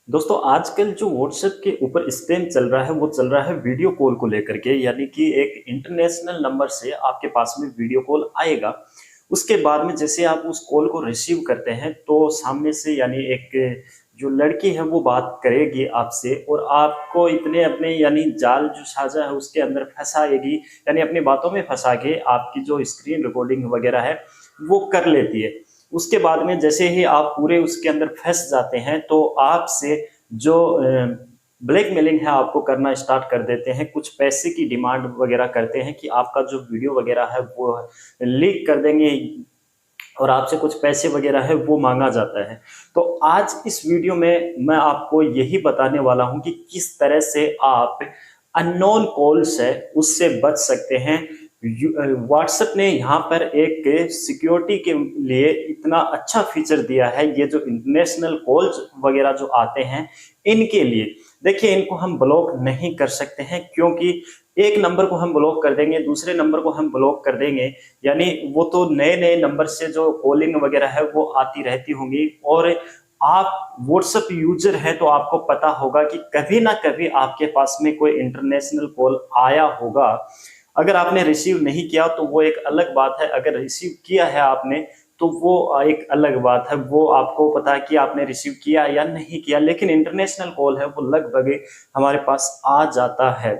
दोस्तों आजकल जो व्हाट्सएप के ऊपर स्पैम चल रहा है वो चल रहा है वीडियो कॉल को लेकर के, यानी कि एक इंटरनेशनल नंबर से आपके पास में वीडियो कॉल आएगा। उसके बाद में जैसे आप उस कॉल को रिसीव करते हैं तो सामने से यानी एक जो लड़की है वो बात करेगी आपसे और आपको इतने अपने यानी जाल जो साझा है उसके अंदर फंसाएगी, यानी अपनी बातों में फंसा के आपकी जो स्क्रीन रिकॉर्डिंग वगैरह है वो कर लेती है। उसके बाद में जैसे ही आप पूरे उसके अंदर फंस जाते हैं तो आपसे जो ब्लैकमेलिंग है आपको करना स्टार्ट कर देते हैं, कुछ पैसे की डिमांड वगैरह करते हैं कि आपका जो वीडियो वगैरह है वो लीक कर देंगे और आपसे कुछ पैसे वगैरह है वो मांगा जाता है। तो आज इस वीडियो में मैं आपको यही बताने वाला हूं कि किस तरह से आप अननोन कॉल्स है उससे बच सकते हैं। व्हाट्सएप ने यहाँ पर एक सिक्योरिटी के लिए इतना अच्छा फीचर दिया है, ये जो इंटरनेशनल कॉल्स वगैरह जो आते हैं इनके लिए। देखिए इनको हम ब्लॉक नहीं कर सकते हैं क्योंकि एक नंबर को हम ब्लॉक कर देंगे, दूसरे नंबर को हम ब्लॉक कर देंगे, यानी वो तो नए नए नंबर से जो कॉलिंग वगैरह है वो आती रहती होंगी। और आप व्हाट्सएप यूजर हैं तो आपको पता होगा कि कभी ना कभी आपके पास में कोई इंटरनेशनल कॉल आया होगा। अगर आपने रिसीव नहीं किया तो वो एक अलग बात है, अगर रिसीव किया है आपने तो वो एक अलग बात है, वो आपको पता है कि आपने रिसीव किया या नहीं किया। लेकिन इंटरनेशनल कॉल है वो लगभग हमारे पास आ जाता है।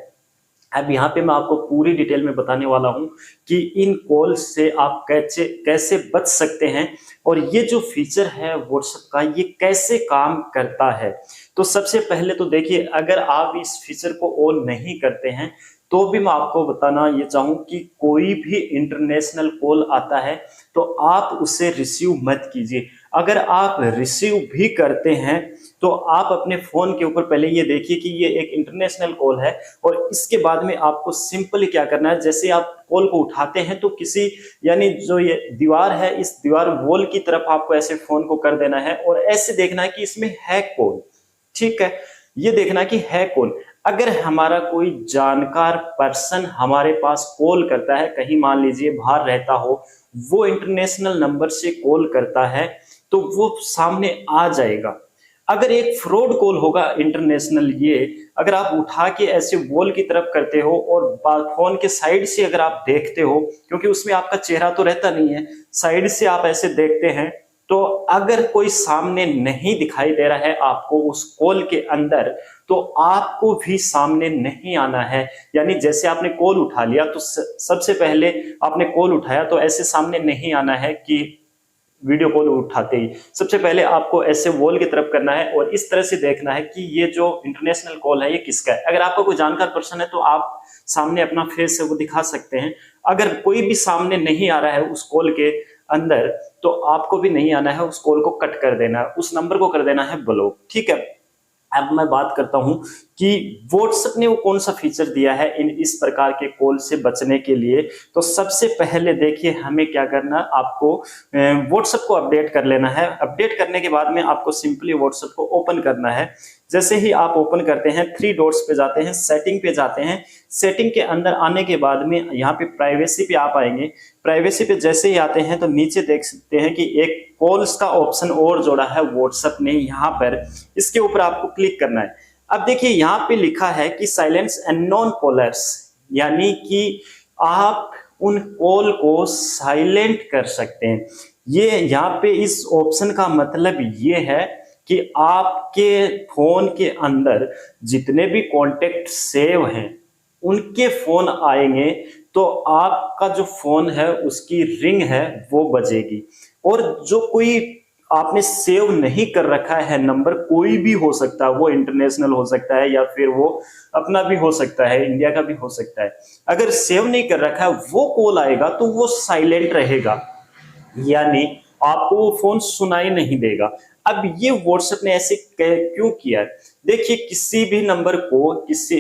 अब यहाँ पे मैं आपको पूरी डिटेल में बताने वाला हूँ कि इन कॉल से आप कैसे कैसे बच सकते हैं और ये जो फीचर है व्हाट्सएप का ये कैसे काम करता है। तो सबसे पहले तो देखिए, अगर आप इस फीचर को ऑन नहीं करते हैं तो भी मैं आपको बताना ये चाहूँ कि कोई भी इंटरनेशनल कॉल आता है तो आप उसे रिसीव मत कीजिए। अगर आप रिसीव भी करते हैं तो आप अपने फोन के ऊपर पहले ये देखिए कि ये एक इंटरनेशनल कॉल है और इसके बाद में आपको सिंपली क्या करना है, जैसे आप कॉल को उठाते हैं तो किसी यानी जो ये दीवार है इस दीवार वॉल की तरफ आपको ऐसे फोन को कर देना है और ऐसे देखना है कि इसमें है कौन। ठीक है, ये देखना कि है कौन। अगर हमारा कोई जानकार पर्सन हमारे पास कॉल करता है, कहीं मान लीजिए बाहर रहता हो, वो इंटरनेशनल नंबर से कॉल करता है तो वो सामने आ जाएगा। अगर एक फ्रॉड कॉल होगा इंटरनेशनल, ये अगर आप उठा के ऐसे वॉल की तरफ करते हो और फोन के साइड से अगर आप देखते हो, क्योंकि उसमें आपका चेहरा तो रहता नहीं है, साइड से आप ऐसे देखते हैं, तो अगर कोई सामने नहीं दिखाई दे रहा है आपको उस कॉल के अंदर तो आपको भी सामने नहीं आना है। यानी जैसे आपने कॉल उठा लिया तो सबसे पहले आपने कॉल उठाया तो ऐसे सामने नहीं आना है कि वीडियो कॉल उठाते ही सबसे पहले आपको ऐसे वॉल की तरफ करना है और इस तरह से देखना है कि ये जो इंटरनेशनल कॉल है ये किसका है। अगर आपका कोई जानकार पर्सन है तो आप सामने अपना फेस है वो दिखा सकते हैं। अगर कोई भी सामने नहीं आ रहा है उस कॉल के अंदर तो आपको भी नहीं आना है, उस कॉल को कट कर देना है, उस नंबर को कर देना है ब्लॉक। ठीक है, अब मैं बात करता हूं कि व्हाट्सएप ने वो कौन सा फीचर दिया है इन इस प्रकार के कॉल से बचने के लिए। तो सबसे पहले देखिए हमें क्या करना, आपको व्हाट्सएप को अपडेट कर लेना है। अपडेट करने के बाद में आपको सिंपली व्हाट्सएप को ओपन करना है। जैसे ही आप ओपन करते हैं, थ्री डॉट्स पे जाते हैं, सेटिंग पे जाते हैं। सेटिंग के अंदर आने के बाद में यहाँ पे प्राइवेसी पे आप आएंगे। प्राइवेसी पे जैसे ही आते हैं तो नीचे देख सकते हैं कि एक कॉल्स का ऑप्शन और जोड़ा है व्हाट्सएप ने यहाँ पर, इसके ऊपर आपको क्लिक करना है। अब देखिए यहाँ पे लिखा है कि साइलेंस अननोन कॉलर्स, यानी कि आप उन कॉल को साइलेंट कर सकते हैं। ये यहाँ पे इस ऑप्शन का मतलब ये है कि आपके फोन के अंदर जितने भी कॉन्टेक्ट सेव हैं उनके फोन आएंगे तो आपका जो फोन है उसकी रिंग है वो बजेगी। और जो कोई आपने सेव नहीं कर रखा है नंबर, कोई भी हो सकता है, वो इंटरनेशनल हो सकता है या फिर वो अपना भी हो सकता है, इंडिया का भी हो सकता है, अगर सेव नहीं कर रखा है वो कॉल आएगा तो वो साइलेंट रहेगा, यानी आपको वो फोन सुनाई नहीं देगा। अब ये व्हाट्सएप ने ऐसे क्यों किया है? देखिए किसी भी नंबर को, किसी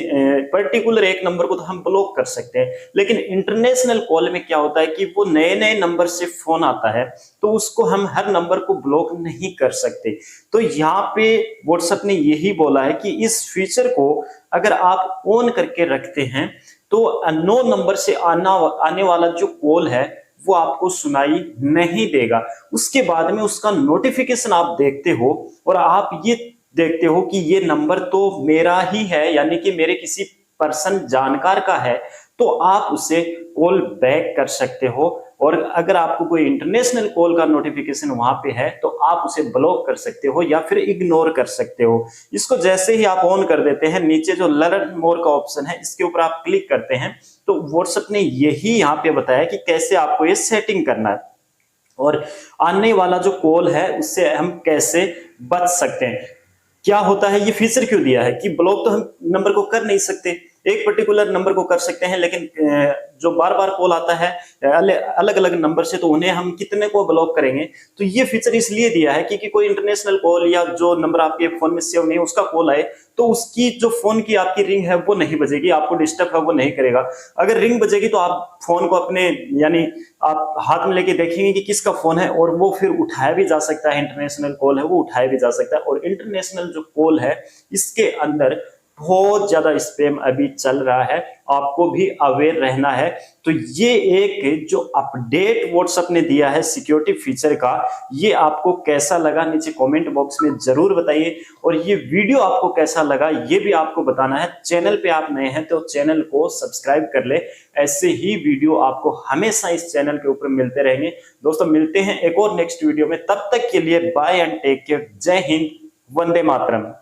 पर्टिकुलर एक नंबर को तो हम ब्लॉक कर सकते हैं, लेकिन इंटरनेशनल कॉल में क्या होता है कि वो नए नए नंबर से फोन आता है तो उसको हम हर नंबर को ब्लॉक नहीं कर सकते। तो यहाँ पे व्हाट्सएप ने यही बोला है कि इस फीचर को अगर आप ऑन करके रखते हैं तो अननोन नंबर से आने वाला जो कॉल है वो आपको सुनाई नहीं देगा। उसके बाद में उसका नोटिफिकेशन आप देखते हो और आप ये देखते हो कि ये नंबर तो मेरा ही है, यानी कि मेरे किसी पर्सन जानकार का है, तो आप उसे कॉल बैक कर सकते हो। और अगर आपको कोई इंटरनेशनल कॉल का नोटिफिकेशन वहां पे है तो आप उसे ब्लॉक कर सकते हो या फिर इग्नोर कर सकते हो। इसको जैसे ही आप ऑन कर देते हैं, नीचे जो लर्न मोर का ऑप्शन है इसके ऊपर आप क्लिक करते हैं, तो व्हाट्सएप ने यही यहाँ पे बताया कि कैसे आपको ये सेटिंग करना है और आने वाला जो कॉल है उससे हम कैसे बच सकते हैं। क्या होता है, ये फीचर क्यों दिया है कि ब्लॉक तो हम नंबर को कर नहीं सकते, एक पर्टिकुलर नंबर को कर सकते हैं, लेकिन जो बार बार कॉल आता है अलग अलग नंबर से, तो उन्हें हम कितने को ब्लॉक करेंगे। तो ये फीचर इसलिए दिया है कि कोई इंटरनेशनल कॉल या जो नंबर आपके फोन में सेव नहीं उसका कॉल आए, तो उसकी जो फोन की आपकी रिंग है वो नहीं बजेगी, आपको डिस्टर्ब है वो नहीं करेगा। अगर रिंग बजेगी तो आप फोन को अपने यानी आप हाथ में लेके देखेंगे कि किसका फोन है, और वो फिर उठाया भी जा सकता है, इंटरनेशनल कॉल है वो उठाया भी जा सकता है। और इंटरनेशनल जो कॉल है इसके अंदर बहुत ज्यादा स्पैम अभी चल रहा है, आपको भी अवेयर रहना है। तो ये एक जो अपडेट व्हाट्सएप ने दिया है सिक्योरिटी फीचर का, ये आपको कैसा लगा नीचे कमेंट बॉक्स में जरूर बताइए। और ये वीडियो आपको कैसा लगा ये भी आपको बताना है। चैनल पे आप नए हैं तो चैनल को सब्सक्राइब कर ले, ऐसे ही वीडियो आपको हमेशा इस चैनल के ऊपर मिलते रहेंगे। दोस्तों मिलते हैं एक और नेक्स्ट वीडियो में, तब तक के लिए बाय एंड टेक केयर। जय हिंद, वंदे मातरम।